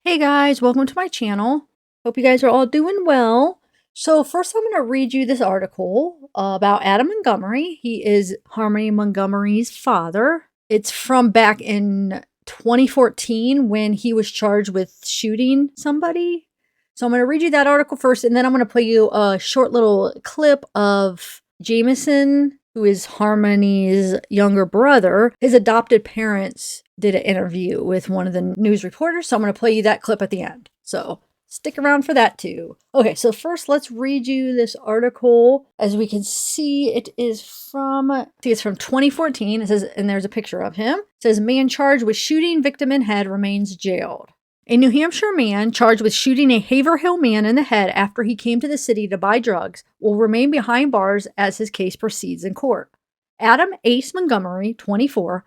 Hey guys, welcome to my channel. Hope you guys are all doing well. So first I'm going to read you this article about Adam Montgomery. He is Harmony Montgomery's father. It's from back in 2014 when he was charged with shooting somebody. So I'm going to read you that article first, and then I'm going to play you a short little clip of Jamison, who is Harmony's younger brother. His adopted parents did an interview with one of the news reporters, so I'm going to play you that clip at the end. So stick around for that too. Okay, so first let's read you this article. As we can see, it's from 2014. It says, and there's a picture of him. It says, man charged with shooting victim in head remains jailed. A New Hampshire man charged with shooting a Haverhill man in the head after he came to the city to buy drugs will remain behind bars as his case proceeds in court. Adam Ace Montgomery, 24,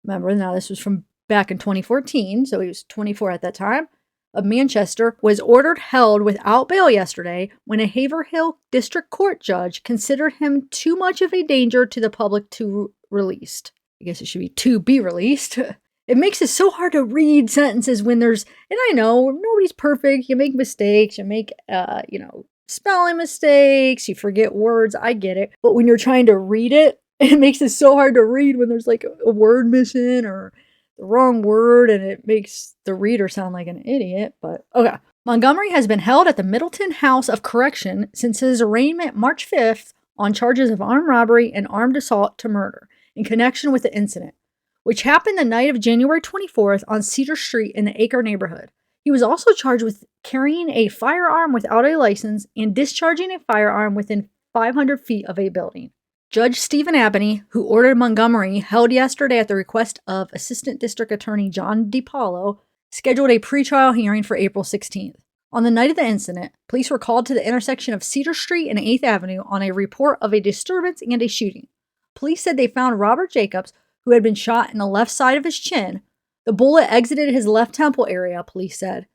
remember now this was from back in 2014, so he was 24 at that time, of Manchester, was ordered held without bail yesterday when a Haverhill District Court judge considered him too much of a danger to the public to released. I guess it should be to be released. It makes it so hard to read sentences when there's, and I know nobody's perfect. You make mistakes, you make, spelling mistakes, you forget words. I get it. But when you're trying to read it, it makes it so hard to read when there's like a word missing or the wrong word, and it makes the reader sound like an idiot. But okay. Montgomery has been held at the Middleton House of Correction since his arraignment March 5th on charges of armed robbery and armed assault to murder in connection with the incident, which happened the night of January 24th on Cedar Street in the Acre neighborhood. He was also charged with carrying a firearm without a license and discharging a firearm within 500 feet of a building. Judge Stephen Abney, who ordered Montgomery held yesterday at the request of Assistant District Attorney John DiPaolo, scheduled a pretrial hearing for April 16th. On the night of the incident, police were called to the intersection of Cedar Street and 8th Avenue on a report of a disturbance and a shooting. Police said they found Robert Jacobs, who had been shot in the left side of his chin. The bullet exited his left temple area, police said.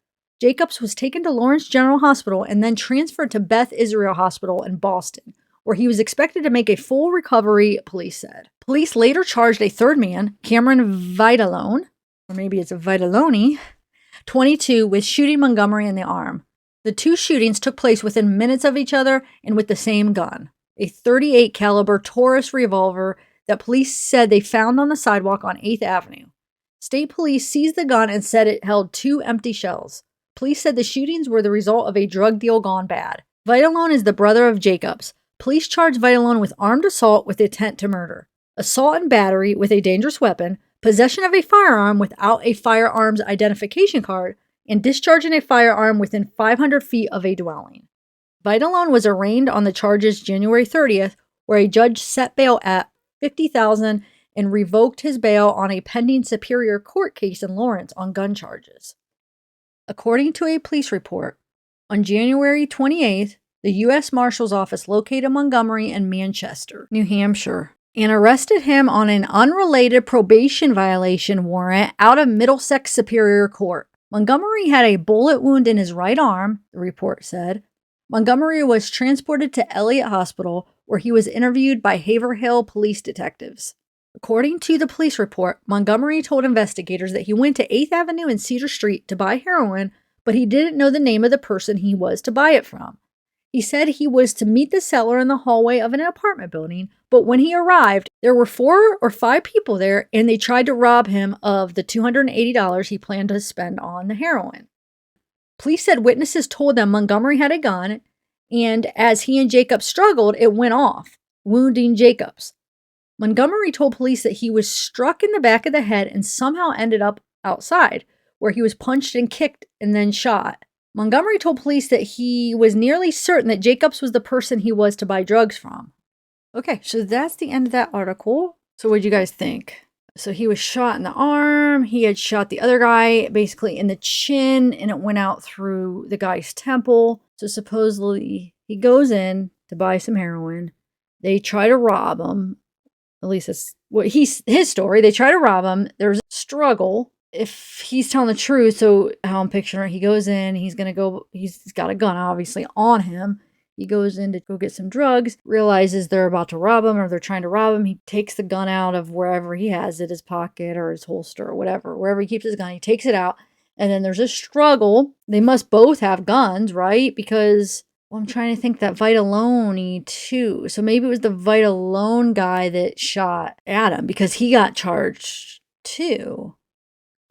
Jacobs was taken to Lawrence General Hospital and then transferred to Beth Israel Hospital in Boston, where he was expected to make a full recovery, police said. Police later charged a third man, Cameron Vitalone, or maybe it's a Vitaloni, 22, with shooting Montgomery in the arm. The two shootings took place within minutes of each other and with the same gun, a .38 caliber Taurus revolver that police said they found on the sidewalk on 8th Avenue. State police seized the gun and said it held 2 empty shells. Police said the shootings were the result of a drug deal gone bad. Vitalone is the brother of Jacobs. Police charged Vitalone with armed assault with intent to murder, assault and battery with a dangerous weapon, possession of a firearm without a firearms identification card, and discharging a firearm within 500 feet of a dwelling. Vitalone was arraigned on the charges January 30th, where a judge set bail at $50,000 and revoked his bail on a pending Superior Court case in Lawrence on gun charges. According to a police report, on January 28th, the U.S. Marshal's Office located Montgomery in Manchester, New Hampshire, and arrested him on an unrelated probation violation warrant out of Middlesex Superior Court. Montgomery had a bullet wound in his right arm, the report said. Montgomery was transported to Elliott Hospital, where he was interviewed by Haverhill police detectives. According to the police report, Montgomery told investigators that he went to 8th Avenue and Cedar Street to buy heroin, but he didn't know the name of the person he was to buy it from. He said he was to meet the seller in the hallway of an apartment building, but when he arrived, there were 4 or 5 people there, and they tried to rob him of the $280 he planned to spend on the heroin. Police said witnesses told them Montgomery had a gun, and as he and Jacobs struggled, it went off, wounding Jacobs. Montgomery told police that he was struck in the back of the head and somehow ended up outside, where he was punched and kicked and then shot. Montgomery told police that he was nearly certain that Jacobs was the person he was to buy drugs from. Okay, so that's the end of that article. So what do you guys think? So he was shot in the arm. He had shot the other guy basically in the chin, and it went out through the guy's temple. So supposedly he goes in to buy some heroin. They try to rob him. At least that's what his story. They try to rob him. There's a struggle. If he's telling the truth, so how I'm picturing it, he goes in, he's got a gun obviously on him. He goes in to go get some drugs, realizes they're about to rob him or they're trying to rob him. He takes the gun out of wherever he has it, his pocket or his holster or whatever, wherever he keeps his gun, he takes it out And then there's a struggle. They must both have guns, right? Because I'm trying to think that Vitalone too. So maybe it was the Vitalone guy that shot Adam because he got charged too.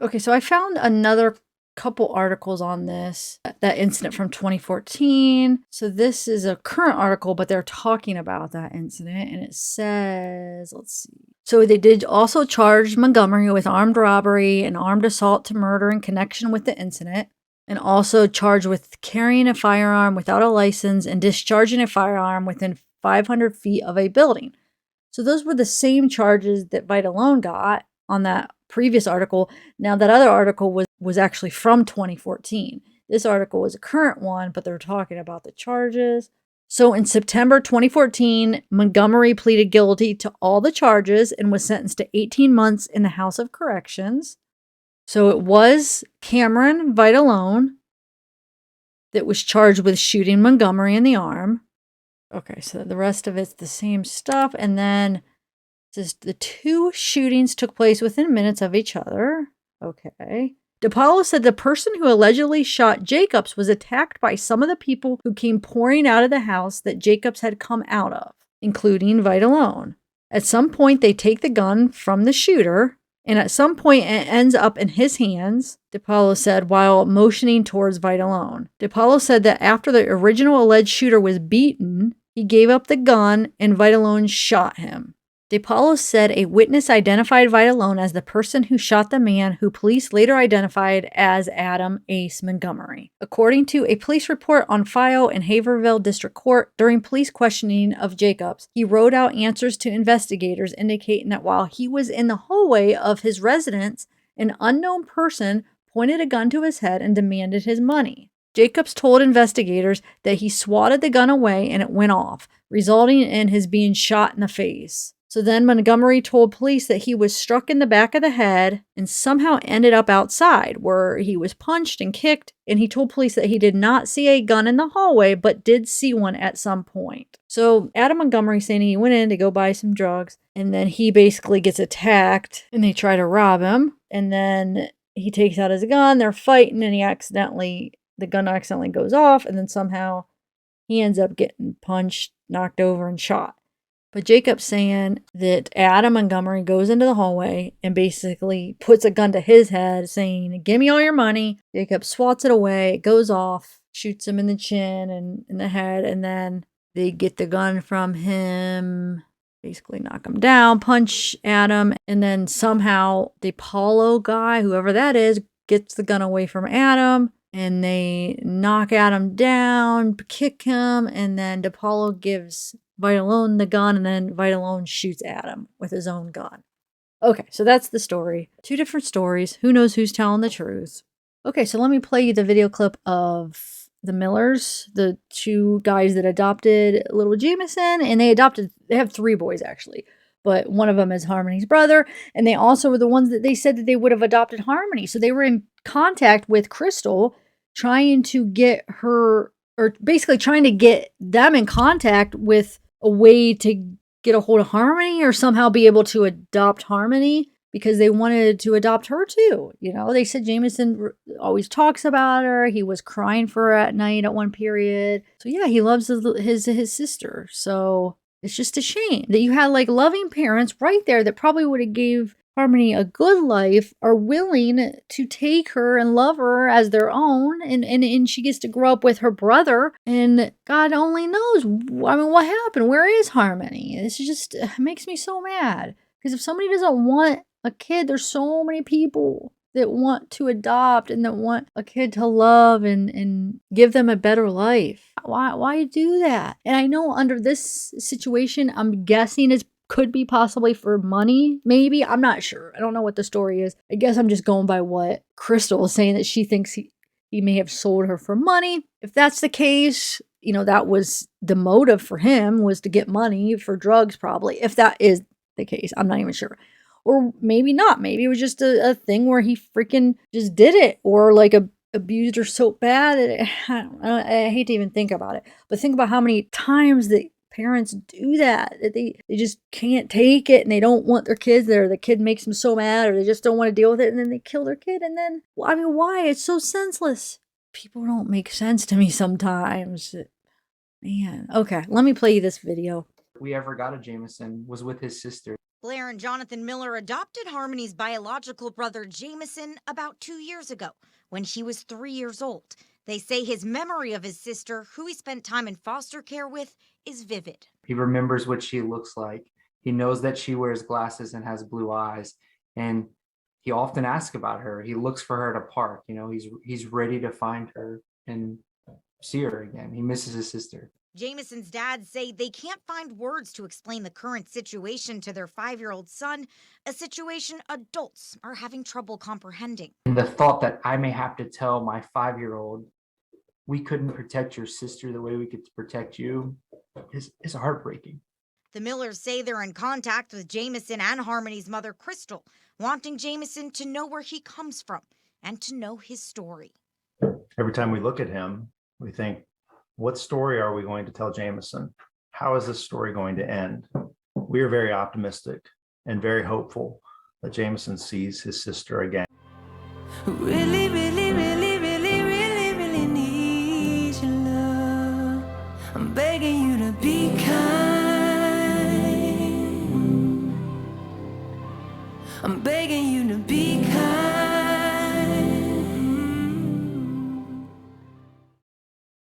Okay, so I found another couple articles on this, that incident from 2014. So this is a current article, but they're talking about that incident. And it says, let's see. So they did also charge Montgomery with armed robbery and armed assault to murder in connection with the incident, and also charged with carrying a firearm without a license and discharging a firearm within 500 feet of a building. So those were the same charges that Vitalone got on that previous article. Now, that other article was actually from 2014. This article was a current one, but they're talking about the charges. So in September 2014, Montgomery pleaded guilty to all the charges and was sentenced to 18 months in the House of Corrections. So it was Cameron Vitalone that was charged with shooting Montgomery in the arm. Okay, so the rest of it's the same stuff. And then it says the two shootings took place within minutes of each other. Okay. DePaulo said the person who allegedly shot Jacobs was attacked by some of the people who came pouring out of the house that Jacobs had come out of, including Vitalone. At some point, they take the gun from the shooter, and at some point, it ends up in his hands, DePaulo said, while motioning towards Vitalone. DePaulo said that after the original alleged shooter was beaten, he gave up the gun and Vitalone shot him. DePaulo said a witness identified Vitalone as the person who shot the man who police later identified as Adam Ace Montgomery. According to a police report on file in Haverhill District Court, during police questioning of Jacobs, he wrote out answers to investigators indicating that while he was in the hallway of his residence, an unknown person pointed a gun to his head and demanded his money. Jacobs told investigators that he swatted the gun away and it went off, resulting in his being shot in the face. So then Montgomery told police that he was struck in the back of the head and somehow ended up outside where he was punched and kicked. And he told police that he did not see a gun in the hallway, but did see one at some point. So Adam Montgomery saying he went in to go buy some drugs, and then he basically gets attacked and they try to rob him. And then he takes out his gun, they're fighting, and the gun accidentally goes off, and then somehow he ends up getting punched, knocked over, and shot. But Jacob's saying that Adam Montgomery goes into the hallway and basically puts a gun to his head, saying, "Give me all your money." Jacob swats it away, it goes off, shoots him in the chin and in the head, and then they get the gun from him, basically knock him down, punch Adam, and then somehow the Paulo guy, whoever that is, gets the gun away from Adam. And they knock Adam down, kick him, and then DePaulo gives Vitalone the gun, and then Vitalone shoots Adam with his own gun. Okay, so that's the story. Two different stories. Who knows who's telling the truth? Okay, so let me play you the video clip of the Millers, the two guys that adopted little Jamison, and they have 3 boys actually. But one of them is Harmony's brother, and they also were the ones that they said that they would have adopted Harmony. So they were in contact with Crystal, trying to get her, or basically trying to get them in contact with a way to get a hold of Harmony or somehow be able to adopt Harmony, because they wanted to adopt her too. You know, they said Jamison always talks about her. He was crying for her at night at one period. So yeah, he loves his sister. So it's just a shame that you had like loving parents right there that probably would have gave Harmony a good life, are willing to take her and love her as their own, and she gets to grow up with her brother, and God only knows, I mean, what happened? Where is Harmony? This just makes me so mad, because if somebody doesn't want a kid, there's so many people that want to adopt and that want a kid to love and give them a better life. Why do that? And I know under this situation, I'm guessing it's could be possibly for money, maybe. I'm not sure. I don't know what the story is. I guess I'm just going by what Crystal is saying, that she thinks he may have sold her for money. If that's the case, you know, that was the motive for him, was to get money for drugs, probably. If that is the case, I'm not even sure. Or maybe not. Maybe it was just a thing where he freaking just did it, or like abused her so bad that I hate to even think about it. But think about how many times that parents do that. They just can't take it and they don't want their kids there. The kid makes them so mad or they just don't want to deal with it and then they kill their kid. And then, I mean, why? It's so senseless. People don't make sense to me sometimes. Man. Okay, let me play you this video. If we ever got a Jamison was with his sister. Blair and Jonathan Miller adopted Harmony's biological brother Jamison about 2 years ago when he was 3 years old. They say his memory of his sister, who he spent time in foster care with, is vivid. He remembers what she looks like. He knows that she wears glasses and has blue eyes. And he often asks about her. He looks for her at a park. You know, he's ready to find her and see her again. He misses his sister. Jamison's dad say they can't find words to explain the current situation to their 5-year-old son, a situation adults are having trouble comprehending. And the thought that I may have to tell my 5-year-old, we couldn't protect your sister the way we could protect you, is heartbreaking. The Millers say they're in contact with Jamison and Harmony's mother, Crystal, wanting Jamison to know where he comes from and to know his story. Every time we look at him, we think, what story are we going to tell Jamison? How is this story going to end? We are very optimistic and very hopeful that Jamison sees his sister again. Really, really, really, really, really, really need your love. I'm begging you to be kind. I'm begging you to be kind.